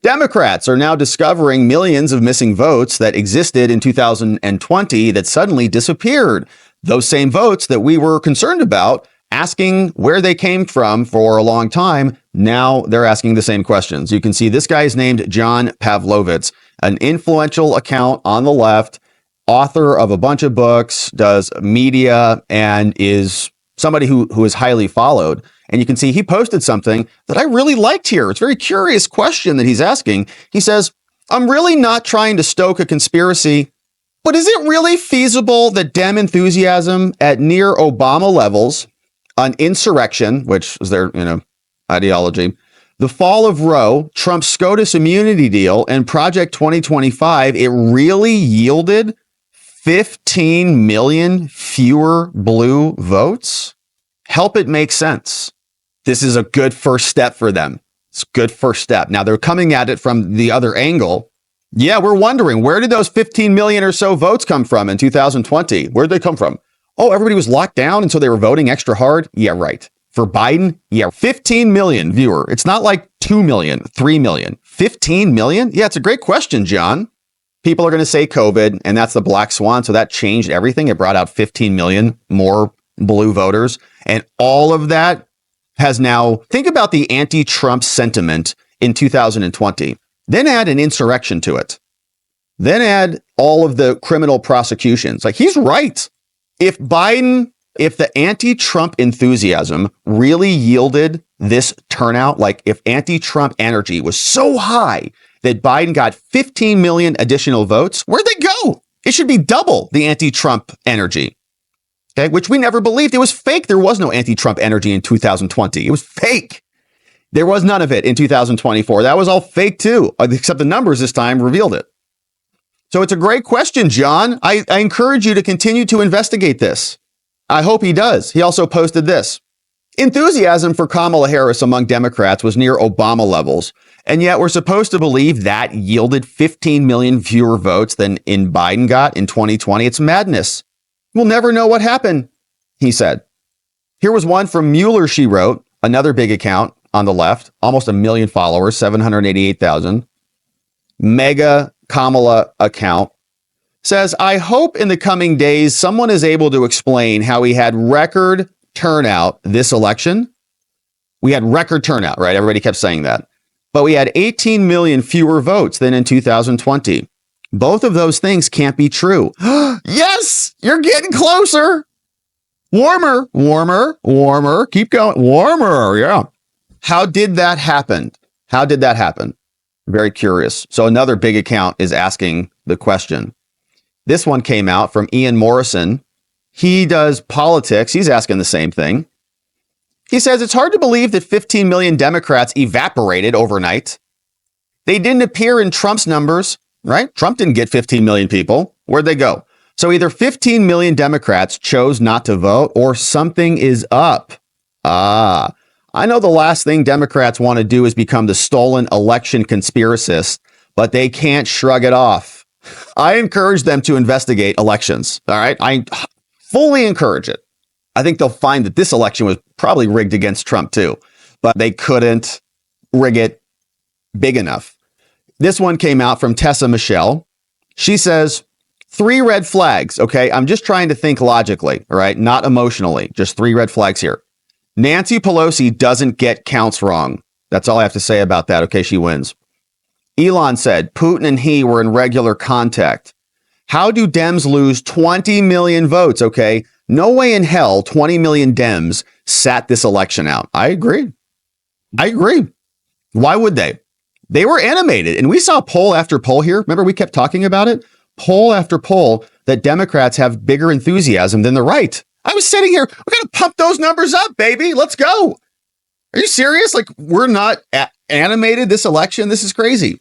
Democrats are now discovering millions of missing votes that existed in 2020 that suddenly disappeared. Those same votes that we were concerned about, asking where they came from for a long time, now they're asking the same questions. You can see this guy is named John Pavlovitz, an influential account on the left, author of a bunch of books, does media, and is somebody who is highly followed. And you can see he posted something that I really liked here. It's a very curious question that he's asking. He says, I'm really not trying to stoke a conspiracy, but is it really feasible that Dem enthusiasm at near Obama levels on insurrection, which is their ideology, the fall of Roe, Trump's SCOTUS immunity deal, and Project 2025, it really yielded 15 million fewer blue votes? Help it make sense. This is a good first step for them. It's a good first step. Now they're coming at it from the other angle. Yeah, we're wondering, where did those 15 million or so votes come from in 2020? Where'd they come from? Oh, everybody was locked down and so they were voting extra hard? Yeah, right. For Biden? Yeah, 15 million viewer. It's not like 2 million, 3 million, 15 million? Yeah, it's a great question, John. People are going to say COVID, and that's the black swan. So that changed everything. It brought out 15 million more blue voters. And all of that has now, think about the anti-Trump sentiment in 2020. Then add an insurrection to it. Then add all of the criminal prosecutions. Like, he's right. If the anti-Trump enthusiasm really yielded this turnout, like if anti-Trump energy was so high that Biden got 15 million additional votes, where'd they go? It should be double the anti-Trump energy. Okay, which we never believed. It was fake. There was no anti-Trump energy in 2020. It was fake. There was none of it in 2024. That was all fake too, except the numbers this time revealed it. So it's a great question, John. I encourage you to continue to investigate this. I hope he does. He also posted this. Enthusiasm for Kamala Harris among Democrats was near Obama levels, and yet we're supposed to believe that yielded 15 million fewer votes than Biden got in 2020. It's madness. We'll never know what happened, he said. Here was one from Mueller, she wrote, another big account on the left, almost 1 million followers, 788,000. Mega Kamala account says, I hope in the coming days someone is able to explain how we had record turnout this election. We had record turnout, right? Everybody kept saying that. But we had 18 million fewer votes than in 2020. Both of those things can't be true. Yes, you're getting closer. Warmer, warmer, warmer. Keep going. Warmer. Yeah. How did that happen? How did that happen? Very curious. So another big account is asking the question. This one came out from Ian Morrison. He does politics. He's asking the same thing. He says it's hard to believe that 15 million Democrats evaporated overnight. They didn't appear in Trump's numbers, right? Trump didn't get 15 million people. Where'd they go? So either 15 million Democrats chose not to vote or something is up. I know the last thing Democrats want to do is become the stolen election conspiracists, but they can't shrug it off. I encourage them to investigate elections. All right. I fully encourage it. I think they'll find that this election was probably rigged against Trump too, but they couldn't rig it big enough. This one came out from Tessa Michelle. She says, 3 red flags. Okay. I'm just trying to think logically. All right. Not emotionally. Just 3 red flags here. Nancy Pelosi doesn't get counts wrong. That's all I have to say about that. Okay. She wins. Elon said Putin and he were in regular contact. How do Dems lose 20 million votes? Okay. No way in hell 20 million Dems sat this election out. I agree. Why would they? They were animated. And we saw poll after poll here. Remember, we kept talking about it. Poll after poll that Democrats have bigger enthusiasm than the right. I was sitting here. We're going to pump those numbers up, baby. Let's go. Are you serious? Like, we're not animated this election. This is crazy.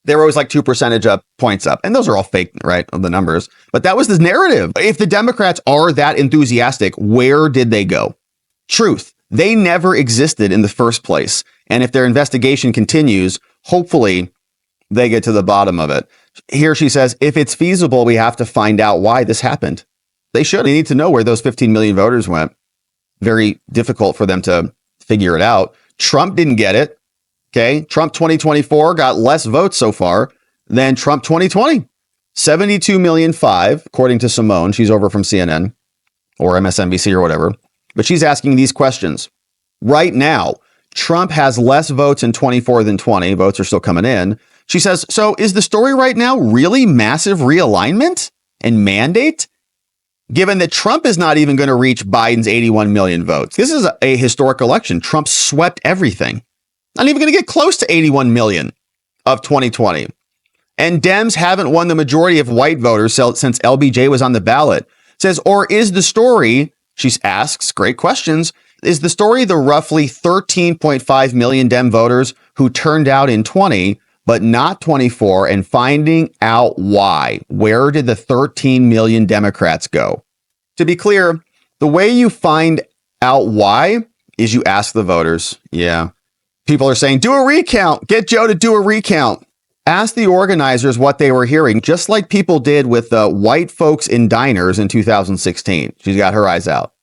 They were always like 2 percentage points up. And those are all fake, right? The numbers. But that was the narrative. If the Democrats are that enthusiastic, where did they go? Truth. They never existed in the first place. And if their investigation continues, hopefully they get to the bottom of it. Here she says, if it's feasible, we have to find out why this happened. They should. They need to know where those 15 million voters went. Very difficult for them to figure it out. Trump didn't get it. Okay. Trump 2024 got less votes so far than Trump 2020. 72 million five, according to Simone. She's over from CNN or MSNBC or whatever. But she's asking these questions. Right now, Trump has less votes in 24 than 20. Votes are still coming in. She says, so is the story right now really massive realignment and mandate? Given that Trump is not even going to reach Biden's 81 million votes. This is a historic election. Trump swept everything. Not even going to get close to 81 million of 2020. And Dems haven't won the majority of white voters since LBJ was on the ballot. Says, or is the story, she asks, great questions, is the story the roughly 13.5 million Dem voters who turned out in 20, but not 24, and finding out why? Where did the 13 million Democrats go? To be clear, the way you find out why is you ask the voters. Yeah. People are saying, do a recount. Get Joe to do a recount. Ask the organizers what they were hearing, just like people did with the white folks in diners in 2016. She's got her eyes out.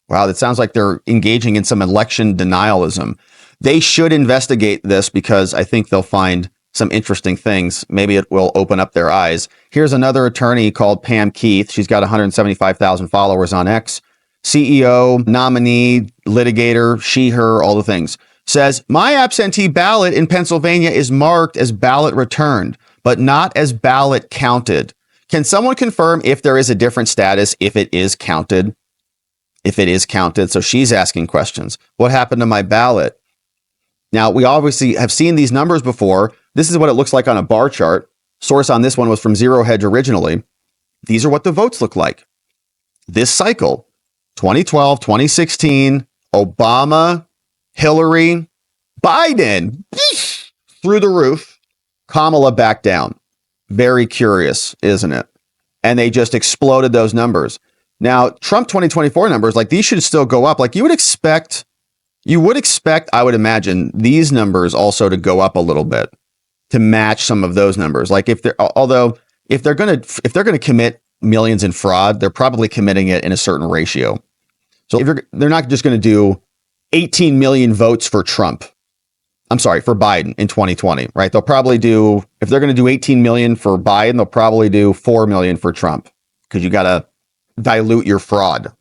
Wow, that sounds like they're engaging in some election denialism. They should investigate this because I think they'll find some interesting things. Maybe it will open up their eyes. Here's another attorney called Pam Keith. She's got 175,000 followers on X. CEO, nominee, litigator, she, her, all the things. Says, my absentee ballot in Pennsylvania is marked as ballot returned, but not as ballot counted. Can someone confirm if there is a different status if it is counted? If it is counted. So she's asking questions. What happened to my ballot? Now, we obviously have seen these numbers before. This is what it looks like on a bar chart. Source on this one was from Zero Hedge originally. These are what the votes look like. This cycle, 2012, 2016, Obama, Hillary, Biden, through the roof, Kamala back down. Very curious, isn't it? And they just exploded those numbers. Now, Trump 2024 numbers, like these should still go up. Like you would expect, I would imagine these numbers also to go up a little bit to match some of those numbers. Like if they're going to commit millions in fraud, they're probably committing it in a certain ratio. So they're not just going to do 18 million votes for Trump. I'm sorry, for Biden in 2020, right? They'll probably do, if they're going to do 18 million for Biden, they'll probably do 4 million for Trump because you got to dilute your fraud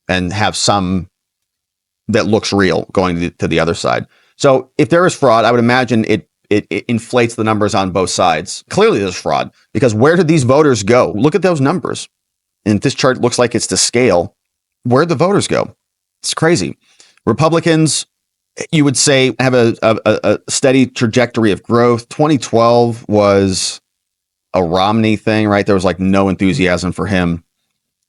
and have some that looks real going to the other side. So if there is fraud, I would imagine it inflates the numbers on both sides. Clearly there's fraud because where did these voters go? Look at those numbers. And this chart looks like it's to scale. Where'd the voters go? It's crazy. Republicans, you would say, have a steady trajectory of growth. 2012 was a Romney thing, right? There was like no enthusiasm for him.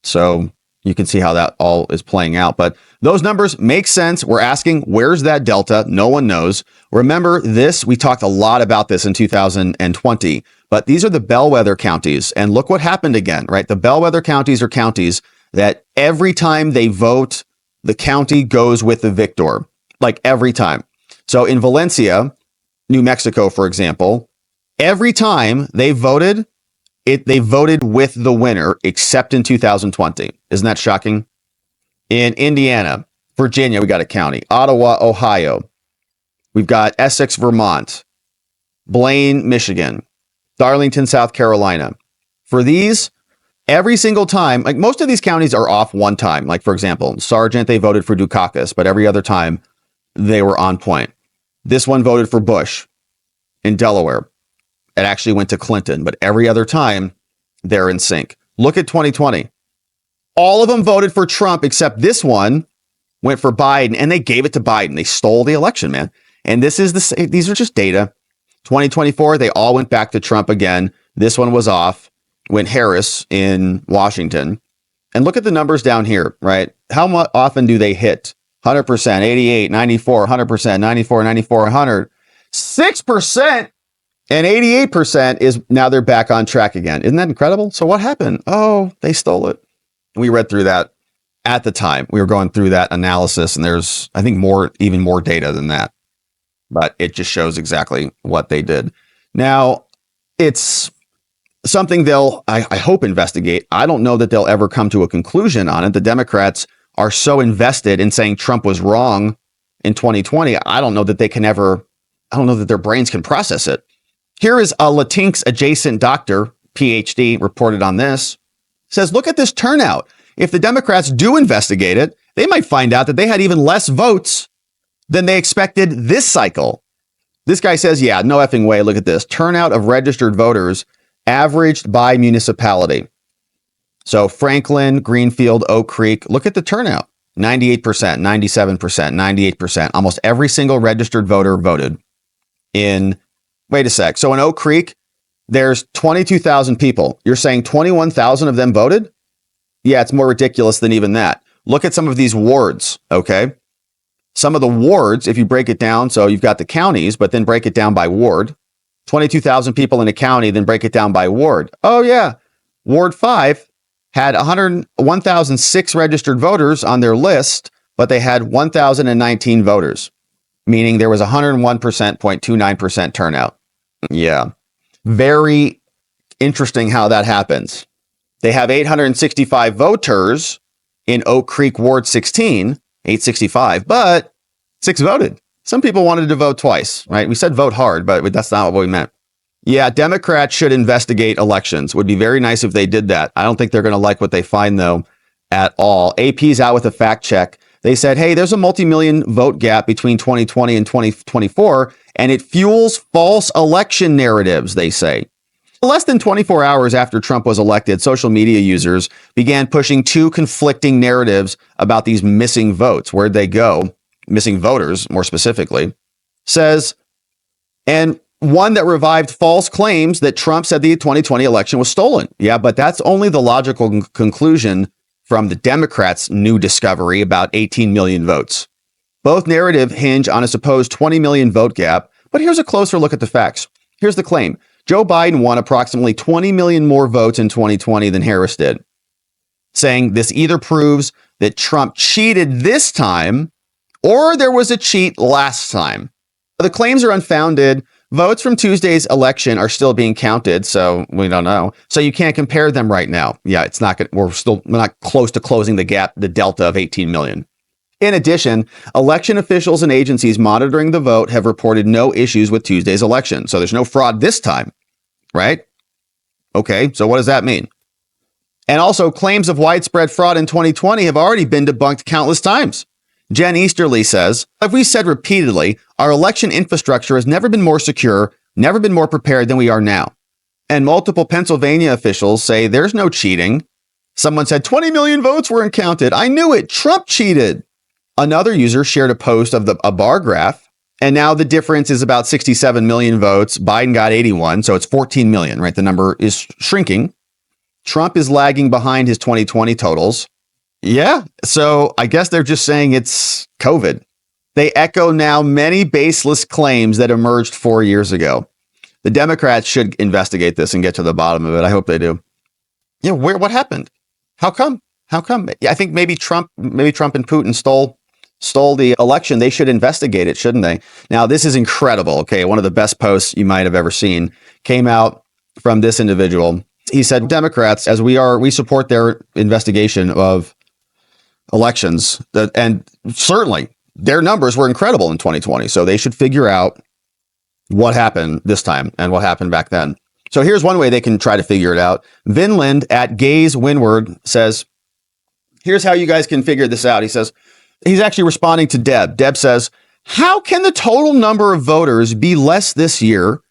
So you can see how that all is playing out. But those numbers make sense. We're asking, where's that delta? No one knows. Remember this, we talked a lot about this in 2020, but these are the Bellweather counties. And look what happened again, right? The Bellweather counties are counties that every time they vote, the county goes with the victor, like every time. So in Valencia, New Mexico, for example, every time they voted, they voted with the winner, except in 2020. Isn't that shocking? In Indiana, Virginia, we got a county. Ottawa, Ohio. We've got Essex, Vermont. Blaine, Michigan. Darlington, South Carolina. For these, every single time, like most of these counties are off one time. Like, for example, Sargent, they voted for Dukakis, but every other time they were on point. This one voted for Bush in Delaware. It actually went to Clinton, but every other time they're in sync. Look at 2020. All of them voted for Trump, except this one went for Biden, and they gave it to Biden. They stole the election, man. And these are just data. 2024, they all went back to Trump again. This one was off. Went Harris in Washington. And look at the numbers down here, right? How often do they hit? 100%, 88, 94, 100%, 94, 94, 100. 6% and 88% is now they're back on track again. Isn't that incredible? So what happened? Oh, they stole it. We read through that at the time. We were going through that analysis, and there's, I think, even more data than that. But it just shows exactly what they did. Now, it's something they'll, I hope, investigate. I don't know that they'll ever come to a conclusion on it. The Democrats are so invested in saying Trump was wrong in 2020. I don't know that they can ever I don't know that their brains can process it. Here is a Latinx adjacent doctor, PhD, reported on this. Says, look at this turnout. If the Democrats do investigate it, they might find out that they had even less votes than they expected this cycle. This guy says, yeah, no effing way. Look at this. Turnout of registered voters averaged by municipality. So Franklin, Greenfield, Oak Creek, look at the turnout. 98%, 97%, 98%. Almost every single registered voter voted in, wait a sec. So in Oak Creek, there's 22,000 people. You're saying 21,000 of them voted? Yeah, it's more ridiculous than even that. Look at some of these wards, okay? Some of the wards, if you break it down, so you've got the counties, but then break it down by ward. 22,000 people in a county, then break it down by ward. Oh, yeah. Ward 5 had 1,006 registered voters on their list, but they had 1,019 voters, meaning there was 101.29% turnout. Yeah. Very interesting how that happens. They have 865 voters in Oak Creek Ward 16, 865, but 6 voted. Some people wanted to vote twice, right? We said vote hard, but that's not what we meant. Yeah, Democrats should investigate elections. Would be very nice if they did that. I don't think they're going to like what they find, though, at all. AP's out with a fact check. They said, hey, there's a multi-million vote gap between 2020 and 2024, and it fuels false election narratives, they say. Less than 24 hours after Trump was elected, social media users began pushing 2 conflicting narratives about these missing votes. Where'd they go? Missing voters, more specifically. Says, and one that revived false claims that Trump said the 2020 election was stolen. Yeah, but that's only the logical conclusion from the Democrats' new discovery about 18 million votes. Both narratives hinge on a supposed 20 million vote gap, but here's a closer look at the facts. Here's the claim. Joe Biden won approximately 20 million more votes in 2020 than Harris did, saying this either proves that Trump cheated this time or there was a cheat last time. The claims are unfounded. Votes from Tuesday's election are still being counted, so we don't know. So you can't compare them right now. Yeah, it's not good. We're not close to closing the gap, the delta of 18 million. In addition, election officials and agencies monitoring the vote have reported no issues with Tuesday's election. So there's no fraud this time, right? Okay, so what does that mean? And also, claims of widespread fraud in 2020 have already been debunked countless times. Jen Easterly says, as we said repeatedly, our election infrastructure has never been more secure, never been more prepared than we are now. And multiple Pennsylvania officials say there's no cheating. Someone said 20 million votes weren't counted. I knew it. Trump cheated. Another user shared a post of a bar graph, and now the difference is about 67 million votes. Biden got 81, so it's 14 million, right? The number is shrinking. Trump is lagging behind his 2020 totals. Yeah, so I guess they're just saying it's COVID. They echo now many baseless claims that emerged 4 years ago. The Democrats should investigate this and get to the bottom of it. I hope they do. Yeah, what happened? How come? I think maybe Trump and Putin stole the election. They should investigate it, shouldn't they? Now, this is incredible. Okay, one of the best posts you might have ever seen came out from this individual. He said, Democrats, as we support their investigation of elections, and certainly their numbers were incredible in 2020. So they should figure out what happened this time and what happened back then. So here's one way they can try to figure it out. Vinland at Gaze Windward says, here's how you guys can figure this out. He says, he's actually responding to Deb. Deb says, how can the total number of voters be less this year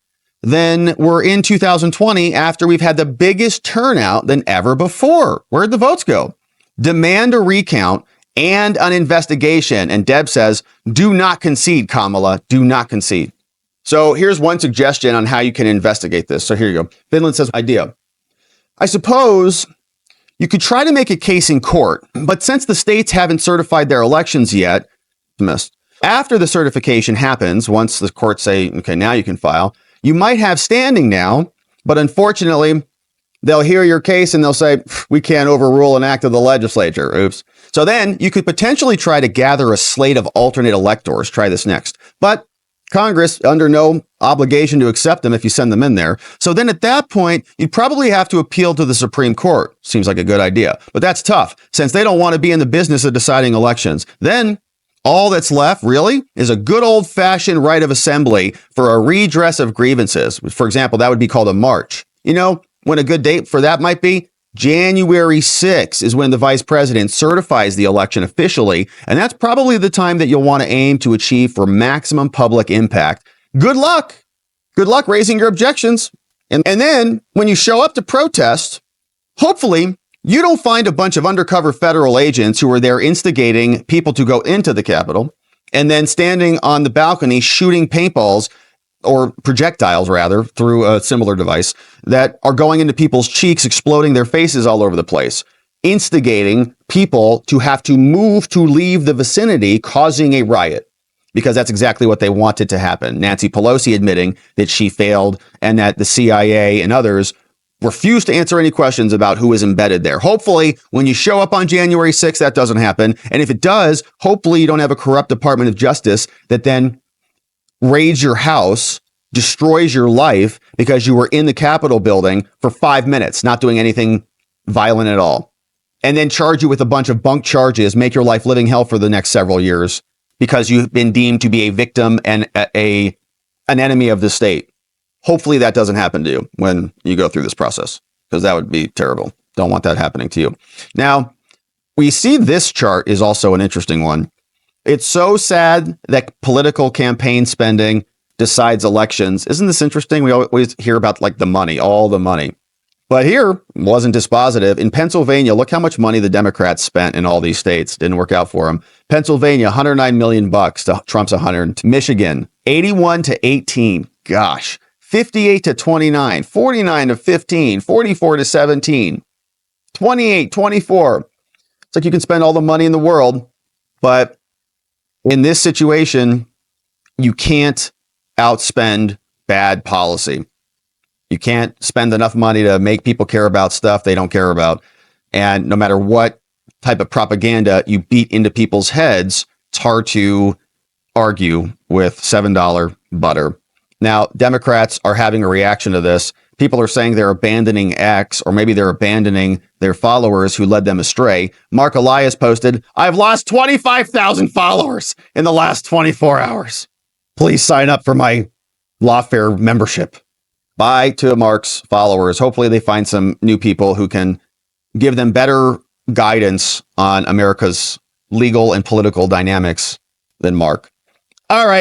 than were in 2020 after we've had the biggest turnout than ever before? Where'd the votes go? Demand a recount and an investigation. And Deb says, do not concede, Kamala. Do not concede. So here's one suggestion on how you can investigate this. So here you go. Finland says, idea. I suppose you could try to make a case in court, but since the states haven't certified their elections yet, missed. After the certification happens, once the courts say, okay, now you can file, you might have standing now, but unfortunately, they'll hear your case and they'll say, we can't overrule an act of the legislature. Oops. So then you could potentially try to gather a slate of alternate electors. Try this next. But Congress under no obligation to accept them if you send them in there. So then at that point, you'd probably have to appeal to the Supreme Court. Seems like a good idea, but that's tough since they don't want to be in the business of deciding elections. Then All that's left, really, is a good old-fashioned right of assembly for a redress of grievances. For example, that would be called a march. You know, when a good date for that might be? January 6th is when the vice president certifies the election officially, and that's probably the time that you'll want to aim to achieve for maximum public impact. Good luck. Good luck raising your objections. And then when you show up to protest, hopefully you don't find a bunch of undercover federal agents who are there instigating people to go into the Capitol and then standing on the balcony shooting paintballs or projectiles, rather, through a similar device that are going into people's cheeks, exploding their faces all over the place, instigating people to have to move to leave the vicinity, causing a riot. Because that's exactly what they wanted to happen. Nancy Pelosi admitting that she failed and that the CIA and others refused to answer any questions about who is embedded there. Hopefully, when you show up on January 6th, that doesn't happen. And if it does, hopefully you don't have a corrupt Department of Justice that then raids your house, destroys your life because you were in the Capitol building for 5 minutes, not doing anything violent at all, and then charge you with a bunch of bunk charges, make your life living hell for the next several years because you've been deemed to be a victim and an enemy of the state. Hopefully that doesn't happen to you when you go through this process, because that would be terrible. Don't want that happening to you. Now, we see this chart is also an interesting one. It's so sad that political campaign spending decides elections. Isn't this interesting? We always hear about like the money, all the money. But here wasn't dispositive. In Pennsylvania, look how much money the Democrats spent in all these states. Didn't work out for them. Pennsylvania, $109 million to Trump's 100. Michigan, 81 to 18. Gosh, 58 to 29, 49 to 15, 44 to 17, 28, 24. It's like you can spend all the money in the world, but in this situation, you can't outspend bad policy. You can't spend enough money to make people care about stuff they don't care about. And no matter what type of propaganda you beat into people's heads, it's hard to argue with $7 butter. Now, Democrats are having a reaction to this. People are saying they're abandoning X, or maybe they're abandoning their followers who led them astray. Mark Elias posted, "I've lost 25,000 followers in the last 24 hours. Please sign up for my Lawfare membership." Bye to Mark's followers. Hopefully they find some new people who can give them better guidance on America's legal and political dynamics than Mark. All right.